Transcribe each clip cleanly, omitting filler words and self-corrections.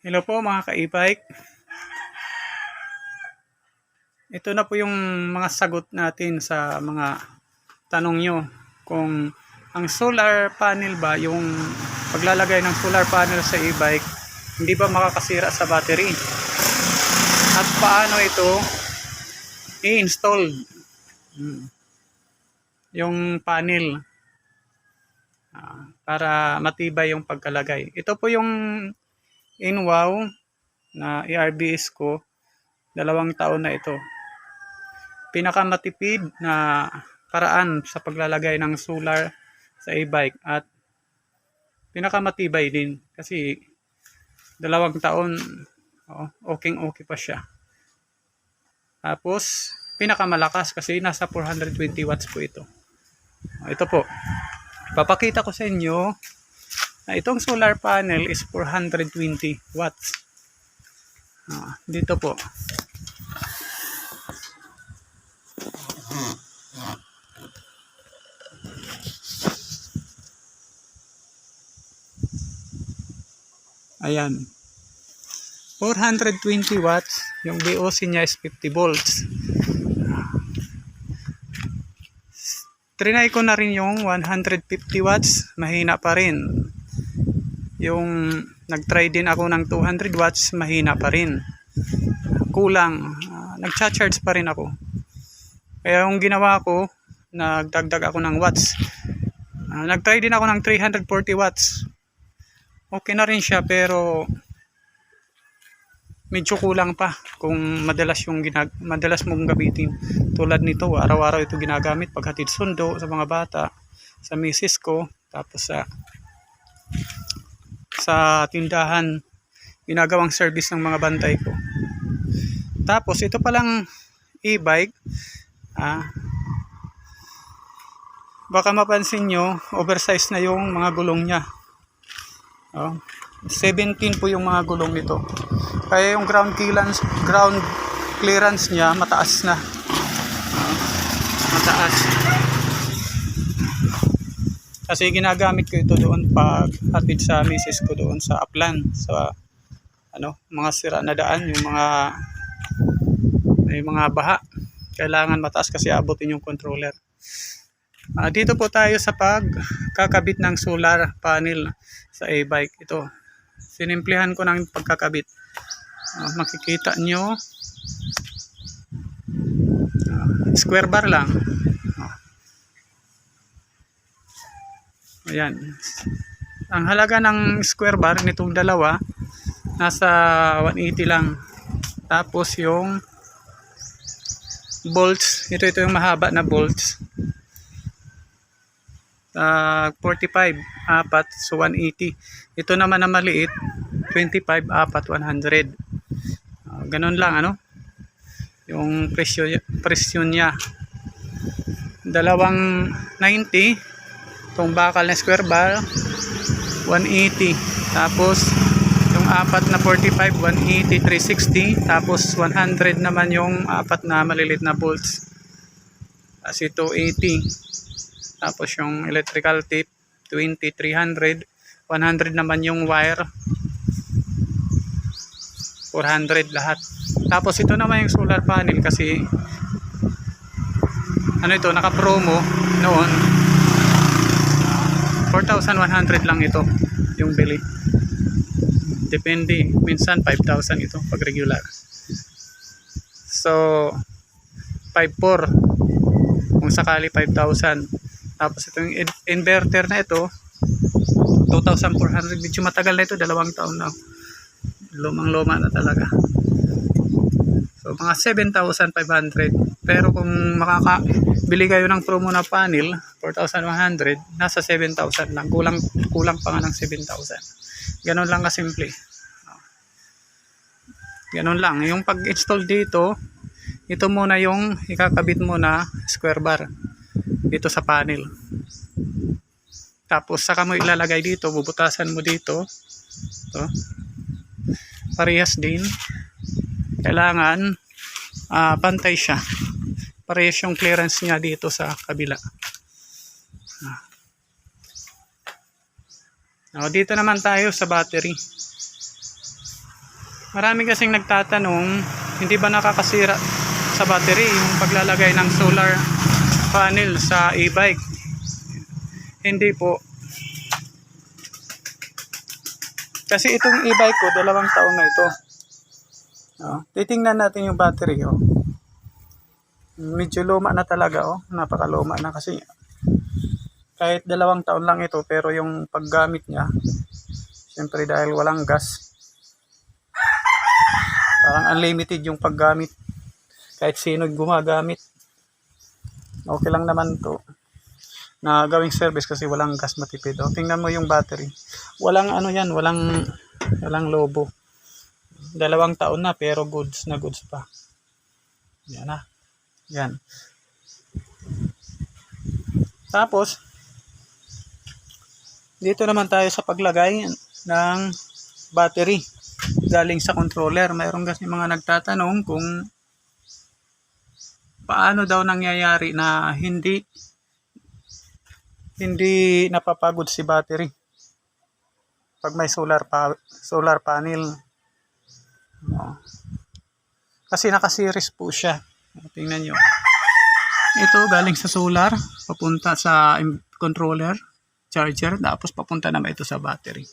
Hello po mga ka-e-bike. Ito na po yung mga sagot natin sa mga tanong nyo. Kung ang solar panel ba, yung paglalagay ng solar panel sa e-bike, hindi ba makakasira sa battery? At paano ito i-install yung panel para matibay yung pagkalagay. Ito po yung InWow na ERBS ko, 2 taon na ito. Pinakamatipid na paraan sa paglalagay ng solar sa e-bike at pinakamatibay din kasi 2 taon okay pa siya. Tapos pinakamalakas kasi nasa 420 watts po ito. Ito po, papakita ko sa inyo na itong solar panel is 420 watts. Dito po. Ayan. 420 watts. Yung VOC niya is 50 volts. Trinay ko na rin yung 150 watts. Mahina pa rin. Yung nag-try din ako ng 200 watts. Mahina pa rin. Kulang. Nag-charge pa rin ako. Kaya yung ginawa ko, nagdagdag ako ng watts. Nag-try din ako ng 340 watts. Okay na rin siya pero medyo kulang pa kung madalas mong gamitin. Tulad nito, araw-araw ito ginagamit paghatid sundo sa mga bata, sa misis ko, tapos sa tindahan, ginagawang service ng mga bantay ko. Tapos ito palang e-bike, baka mapansin nyo, oversize na yung mga gulong nya. 17 po yung mga gulong nito. Kaya yung ground clearance niya mataas na. Mataas. Kasi ginagamit ko ito doon pag hatid sa misis ko doon sa Upland, sa mga sira na daan, yung may mga baha. Kailangan mataas kasi abutin yung controller. Dito po tayo sa pagkakabit ng solar panel sa e-bike. Ito, sinimplihan ko ng pagkakabit. Makikita nyo, square bar lang. Ayan. Ang halaga ng square bar nitong dalawa nasa 180 lang. Tapos yung bolts, ito yung mahaba na bolts, 45 apat, so 180. Ito naman na maliit, 25 apat, 100. Ganun lang yung presyo niya. 290 itong bakal na square bar, 180. Tapos yung apat na 45, 180, 360. Tapos 100 naman yung apat na malilit na bolts, kasi 280. Tapos yung electrical tape 20, 300. 100 naman yung wire, 400 lahat. Tapos ito naman yung solar panel, kasi ito, naka promo noon, 4,100 lang ito yung bili. Depende, minsan 5,000 ito pag regular. So 5,400 kung sakali 5,000. Tapos itong inverter na ito 2,400. Medyo matagal na ito, 2 taon na, lumang-luma na talaga. So mga 7,500. Pero kung makakabili kayo ng promo na panel, 4,100, nasa 7,000 lang. Kulang pa nga ng 7,000. Ganon lang kasimple. Ganon lang. Yung pag-install dito, ito muna yung ikakabit mo na square bar dito sa panel. Tapos saka mo ilalagay dito, bubutasan mo dito. Ito. Parehas din. Kailangan pantay siya. Parehas yung clearance niya dito sa kabila. Dito naman tayo sa battery. Marami kasing nagtatanong, hindi ba nakakasira sa battery yung paglalagay ng solar panel sa e-bike? Hindi po. Kasi itong e-bike ko, 2 taon na ito. Titingnan natin yung battery. Medyo luma na talaga. Napakaluma na kasi kahit 2 taon lang ito, pero yung paggamit niya, siyempre dahil walang gas, parang unlimited yung paggamit. Kahit sino gumagamit, okay lang naman to na gawing service kasi walang gas, matipid. Tingnan mo yung battery. Walang ano yan, walang lobo. 2 taon na pero goods na goods pa. Yan na. Yan. Tapos, dito naman tayo sa paglagay ng battery galing sa controller. Mayroon kasi mga nagtatanong kung paano daw nangyayari na hindi napapagod si battery pag may solar panel. Kasi naka-series po siya. Tingnan nyo. Ito galing sa solar, papunta sa controller, charger, tapos papunta naman ito sa battery.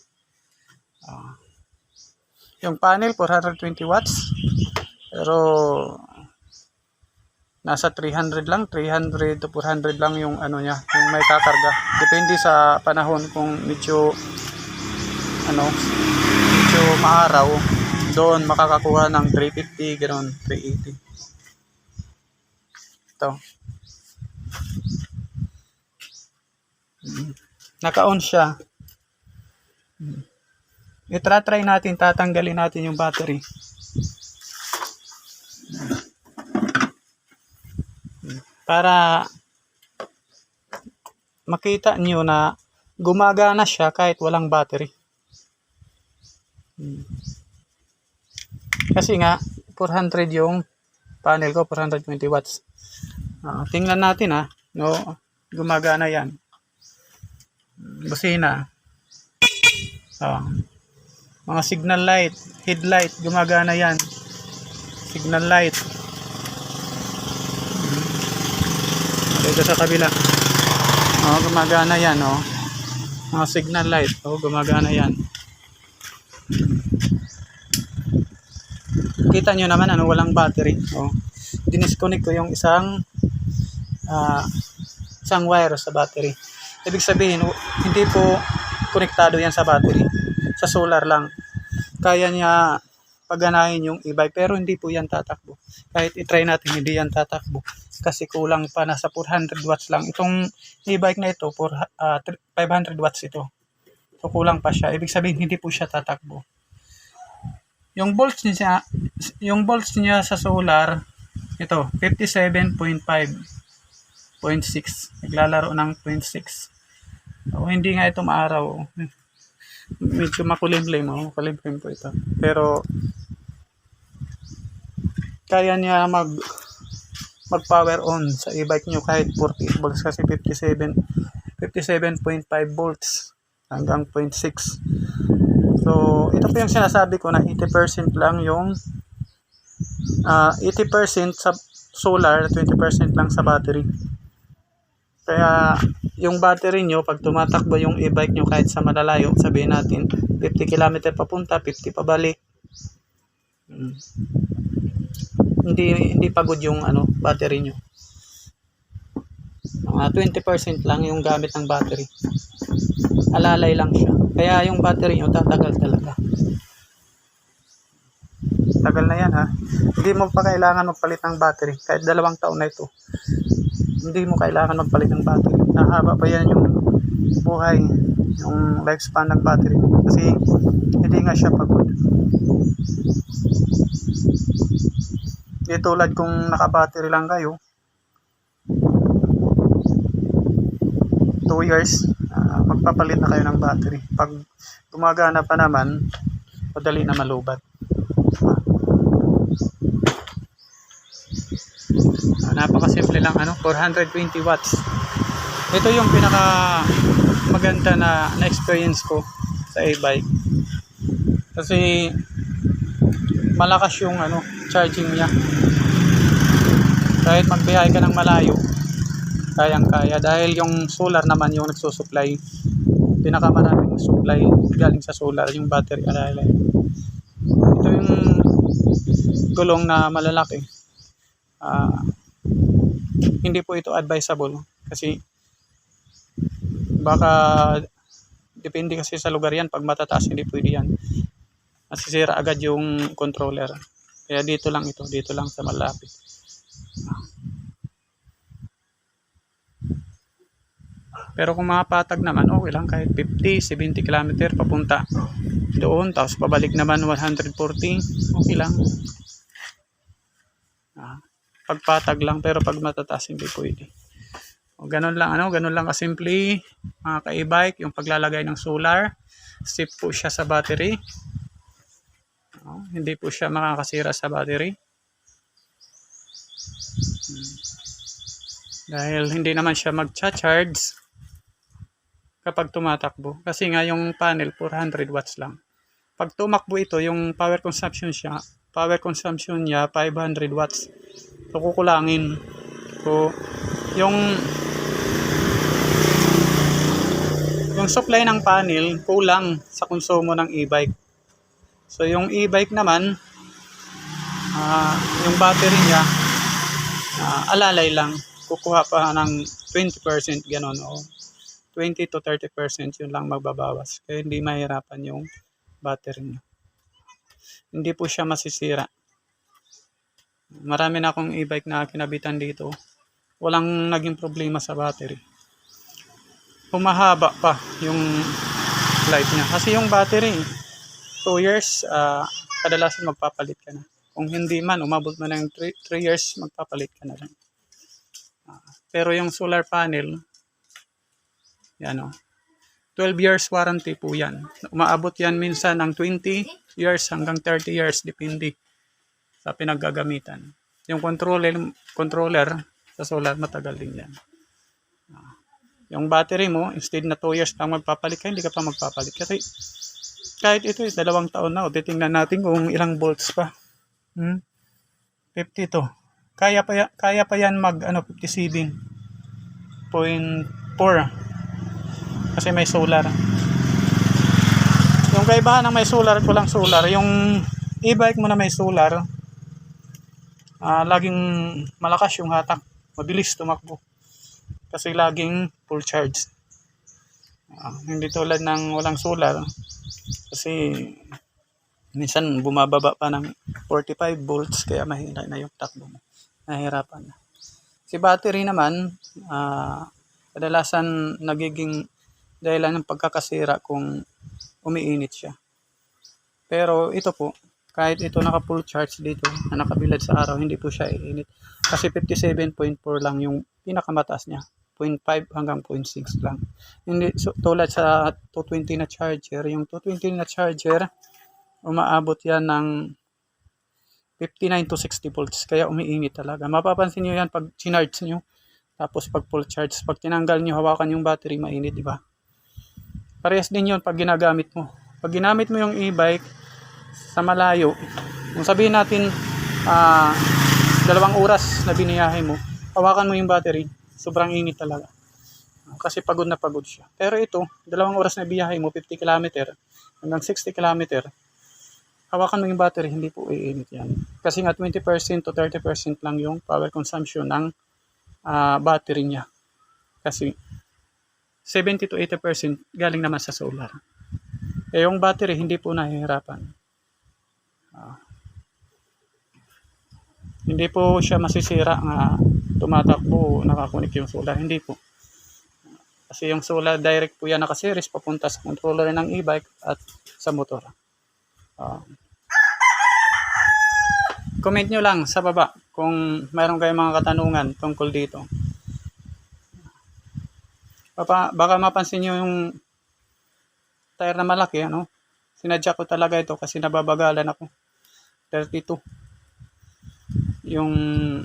Yung panel 420 watts, pero nasa 300 lang, 300 to 400 lang yung ano niya, yung may kakarga. Depende sa panahon kung medyo maaraw, doon makakakuha ng 350, ganoon, 380. Ito. Naka-on siya. I-try natin, tatanggalin natin yung battery. Para makita nyo na gumagana siya kahit walang battery. Kasi nga 400 yung panel ko, 420 watts. Tingnan natin gumagana yan. Busina. Mga signal light, headlight, gumagana yan. Signal light. Dito sa kabila. Gumagana yan, Mga signal light, gumagana yan. Kita nyo naman, walang battery. Dinisconnect ko yung isang wire sa battery. Ibig sabihin, hindi po konektado yan sa battery. Sa solar lang. Kaya niya paganahin yung e-bike, pero hindi po yan tatakbo. Kahit itry natin, hindi yan tatakbo. Kasi kulang pa, nasa 400 watts lang. Itong e-bike na ito, 500 watts ito. So kulang pa siya. Ibig sabihin, hindi po siya tatakbo. Yung volts niya sa solar, ito, 57.5.6. Naglalaro ng 0.6. Hindi nga ito maaraw. Medyo makulimlim, makulimlim po ito. Pero kaya niya mag-power on sa e-bike nyo kahit 48 volts kasi 57.5 volts hanggang 0.6. So, ito po yung sinasabi ko na 80% lang yung 80% sa solar, 20% lang sa battery. Kaya yung battery nyo, pag tumatakbo yung e-bike nyo kahit sa malalayo, sabihin natin 50 km papunta, 50 pabalik, hindi pagod yung battery nyo. Mga 20% lang yung gamit ng battery. Alalay lang siya. Kaya yung battery nyo tatagal talaga. Tagal na yan, Hindi mo pa kailangan magpalit ng battery. Kahit 2 taon na ito, hindi mo kailangan magpalit ng battery. Nahaba pa yan yung buhay, yung lifespan ng battery. Kasi hindi nga siya pagod. Di tulad kung naka-battery lang kayo, 2 years, magpapalit na kayo ng battery. Pag gumagana pa naman, madali na malubat. Napakasimple lang, 420 watts. Ito yung pinaka maganda na experience ko sa e-bike. Kasi malakas yung charging niya. Kahit magbiyahe ka ng malayo, kayang-kaya dahil yung solar naman yung nagsusupply. Pinakamaraming supply galing sa solar yung battery alay. Ito yung gulong na malalaki. Hindi po ito advisable kasi baka depende kasi sa lugar yan. Pag matataas hindi pwede yan, masisira agad yung controller. Kaya dito lang sa malapit. Pero kung mapatag naman, okay lang, kahit 50-70 km papunta doon, tapos pabalik naman 140, okay lang. Pagpatag lang, pero pag matataas hindi pwede. O ganun lang kasimple mga ka-e-bike, yung paglalagay ng solar. Safe po siya sa battery. Hindi po siya makakasira sa battery. Dahil hindi naman siya mag-charge kapag tumatakbo. Kasi nga yung panel 400 watts lang. Pag tumakbo ito, yung power consumption niya 500 watts. So kukulangin. So yung supply ng panel kulang sa konsumo ng e-bike. So yung e-bike naman, yung battery niya alalay lang. Kukuha pa ng 20% ganon, o 20 to 30% yun lang magbabawas. Kaya hindi mahirapan yung battery niya. Hindi po siya masisira. Marami na akong e-bike na kinabitan dito. Walang naging problema sa battery. Humahaba pa yung life niya. Kasi yung battery, 2 years, kadalasan magpapalit ka na. Kung hindi man, umabot mo ng 3 years, magpapalit ka na lang. Pero yung solar panel, yan 12 years warranty po yan. Umaabot yan minsan ng 20 years hanggang 30 years, depende sa pinaggagamitan. Yung controller sa solar, matagal din yan. Yung battery mo, instead na 2 years lang magpapalit ka, hindi ka pa magpapalit. Kasi kahit ito, 2 taon na, titingnan natin kung ilang volts pa. 50 to. Kaya pa yan mag 57.4 kasi may solar. Yung kaibahan ng may solar, kulang solar, yung e-bike mo na may solar, laging malakas yung hatak, mabilis tumakbo kasi laging full charge. Hindi tulad ng walang solar, kasi minsan bumababa pa ng 45 volts kaya mahina na yung takbo mo, nahihirapan na. Si battery naman, kadalasan nagiging dahilan ng pagkakasira kung umiinit siya. Pero ito po, kahit ito naka full charge dito na nakabilad sa araw, hindi po siya iinit. Kasi 57.4 lang yung pinakamataas niya. 0.5 hanggang 0.6 lang. Hindi tulad sa 220 na charger. Yung 220 na charger, umaabot yan ng 59 to 60 volts. Kaya umiinit talaga. Mapapansin nyo yan pag sinarge nyo. Tapos pag full charge, pag tinanggal nyo, hawakan yung battery, mainit, di ba? Parehas din yun pag ginagamit mo. Pag ginamit mo yung e-bike sa malayo, kung sabihin natin 2 oras na biniyahe mo, hawakan mo yung battery, sobrang init talaga. Kasi pagod na pagod siya. Pero ito, 2 oras na biyahe mo, 50 km hanggang 60 km, hawakan mo yung battery, hindi po iinit yan. Kasi nga 20% to 30% lang yung power consumption ng battery niya. Kasi 70 to 80% galing naman sa solar. Yung battery hindi po nahihirapan. Hindi po siya masisira nga tumatakbo, nakakunik yung solar. Hindi po. Kasi yung solar direct po yan nakaseries papunta sa controller ng e-bike at sa motor. Comment nyo lang sa baba kung mayroon kayong mga katanungan tungkol dito. Baka mapansin nyo yung tire na malaki, sinadya ko talaga ito kasi nababagalan ako. 32. Yung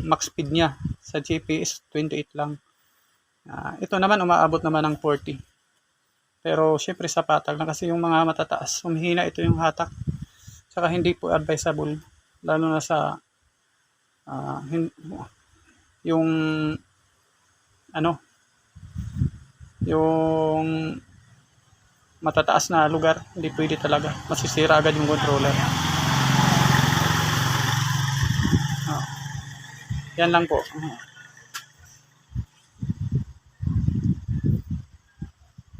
max speed niya sa GPS 28 lang. Ito naman umaabot naman ng 40. Pero syempre sa patag na kasi yung mga matataas, humihina ito yung hatak. Saka hindi po advisable lalo na sa yung ano, yung matataas na lugar, hindi pwede talaga, masisira agad yung controller. Yan lang po.